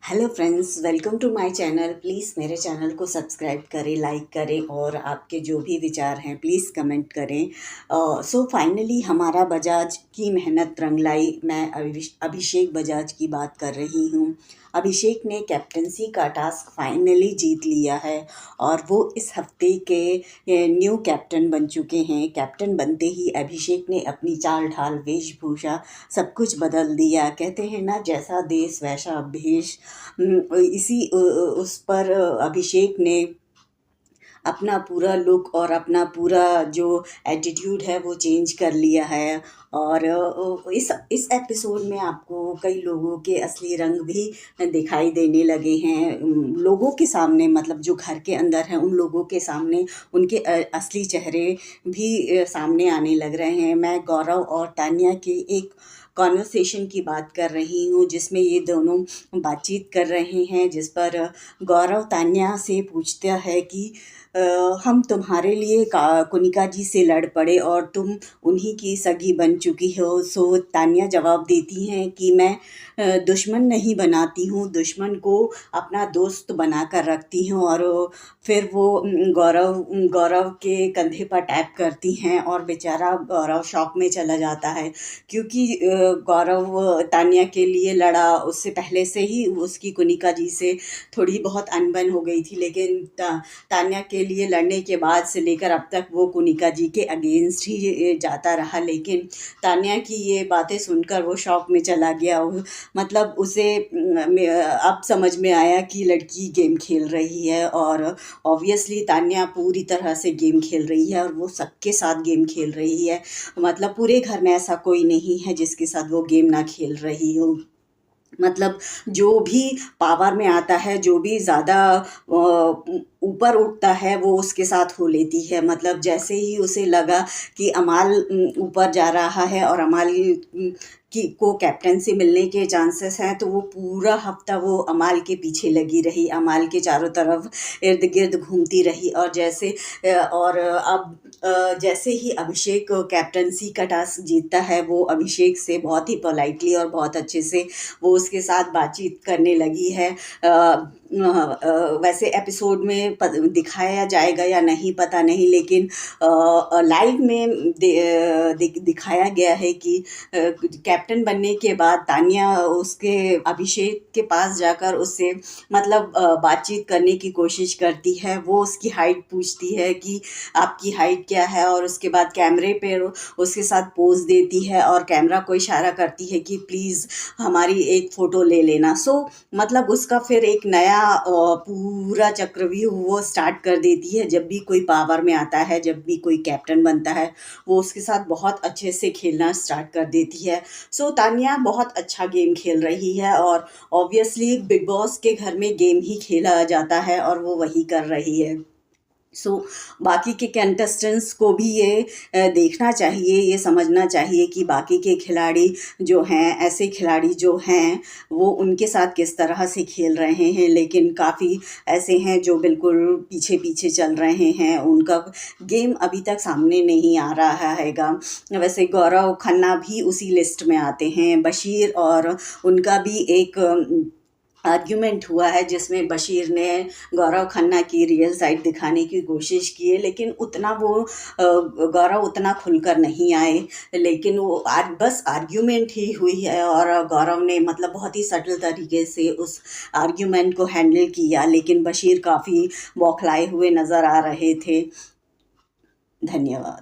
Hello friends, welcome to my channel. Please मेरे channel को subscribe करें, लाइक करें और आपके जो भी विचार हैं प्लीज़ कमेंट करें। सो फाइनली हमारा बजाज की मेहनत रंग लाई। मैं अभिषेक बजाज की बात कर रही हूँ। अभिषेक ने कैप्टनसी का टास्क फाइनली जीत लिया है और वो इस हफ्ते के न्यू कैप्टन बन चुके हैं। कैप्टन बनते ही अभिषेक ने अपनी चाल ढाल, वेशभूषा सब कुछ बदल दिया। कहते हैं ना, जैसा देश वैसा भेष। इसी उस पर अभिषेक ने अपना पूरा लुक और अपना पूरा जो एटीट्यूड है वो चेंज कर लिया है। और इस एपिसोड में आपको कई लोगों के असली रंग भी दिखाई देने लगे हैं। लोगों के सामने, मतलब जो घर के अंदर हैं उन लोगों के सामने उनके असली चेहरे भी सामने आने लग रहे हैं। मैं गौरव और तान्या की एक कॉन्वर्सेशन की बात कर रही हूँ जिसमें ये दोनों बातचीत कर रहे हैं, जिस पर गौरव तान्या से पूछता है कि हम तुम्हारे लिए कनिका जी से लड़ पड़े और तुम उन्हीं की सगी बन चुकी हो। सो तान्या जवाब देती हैं कि मैं दुश्मन नहीं बनाती हूँ, दुश्मन को अपना दोस्त बना कर रखती हूँ। और फिर वो गौरव के कंधे पर टैप करती हैं और बेचारा गौरव शॉक में चला जाता है, क्योंकि गौरव तान्या के लिए लड़ा। उससे पहले से ही उसकी कनिका जी से थोड़ी बहुत अनबन हो गई थी, लेकिन तान्या के लिए लड़ने के बाद से लेकर अब तक वो कनिका जी के अगेंस्ट ही जाता रहा। लेकिन तान्या की ये बातें सुनकर वो शॉक में चला गया। मतलब उसे अब समझ में आया कि लड़की गेम खेल रही है, और ऑब्वियसली तान्या पूरी तरह से गेम खेल रही है और वो सबके साथ गेम खेल रही है। मतलब पूरे घर में ऐसा कोई नहीं है जिसके साथ वो गेम ना खेल रही हो। मतलब जो भी पावर में आता है, जो भी ज़्यादा ऊपर उठता है, वो उसके साथ हो लेती है। मतलब जैसे ही उसे लगा कि अमाल ऊपर जा रहा है और अमाल को कैप्टनसी मिलने के चांसेस हैं, तो वो पूरा हफ्ता वो अमाल के पीछे लगी रही, अमाल के चारों तरफ इर्द गिर्द घूमती रही। और जैसे ही अभिषेक कैप्टनसी का टास्क जीतता है, वो अभिषेक से बहुत ही पोलाइटली और बहुत अच्छे से वो उसके साथ बातचीत करने लगी है। वैसे एपिसोड में दिखाया जाएगा या नहीं पता नहीं, लेकिन लाइव में दिखाया गया है कि कैप्टन बनने के बाद तान्या उसके अभिषेक के पास जाकर उससे मतलब बातचीत करने की कोशिश करती है। वो उसकी हाइट पूछती है कि आपकी हाइट क्या है, और उसके बाद कैमरे पे उसके साथ पोज देती है और कैमरा को इशारा करती है कि प्लीज़ हमारी एक फ़ोटो ले लेना। सो मतलब उसका फिर एक नया पूरा चक्रव्यूह वो स्टार्ट कर देती है। जब भी कोई पावर में आता है, जब भी कोई कैप्टन बनता है, वो उसके साथ बहुत अच्छे से खेलना स्टार्ट कर देती है। सो तान्या बहुत अच्छा गेम खेल रही है, और ऑब्वियसली बिग बॉस के घर में गेम ही खेला जाता है और वो वही कर रही है। सो बाकी के कंटेस्टेंट्स को भी ये देखना चाहिए, ये समझना चाहिए कि बाकी के खिलाड़ी जो हैं, ऐसे खिलाड़ी जो हैं, वो उनके साथ किस तरह से खेल रहे हैं। लेकिन काफ़ी ऐसे हैं जो बिल्कुल पीछे पीछे चल रहे हैं, उनका गेम अभी तक सामने नहीं आ रहा हैगा। वैसे गौरव खन्ना भी उसी लिस्ट में आते हैं। बशीर और उनका भी एक आर्ग्यूमेंट हुआ है जिसमें बशीर ने गौरव खन्ना की रियल साइड दिखाने की कोशिश की है, लेकिन उतना वो गौरव उतना खुलकर नहीं आए। लेकिन वो बस आर्ग्यूमेंट ही हुई है, और गौरव ने मतलब बहुत ही सटल तरीके से उस आर्ग्यूमेंट को हैंडल किया, लेकिन बशीर काफ़ी बौखलाए हुए नज़र आ रहे थे। धन्यवाद।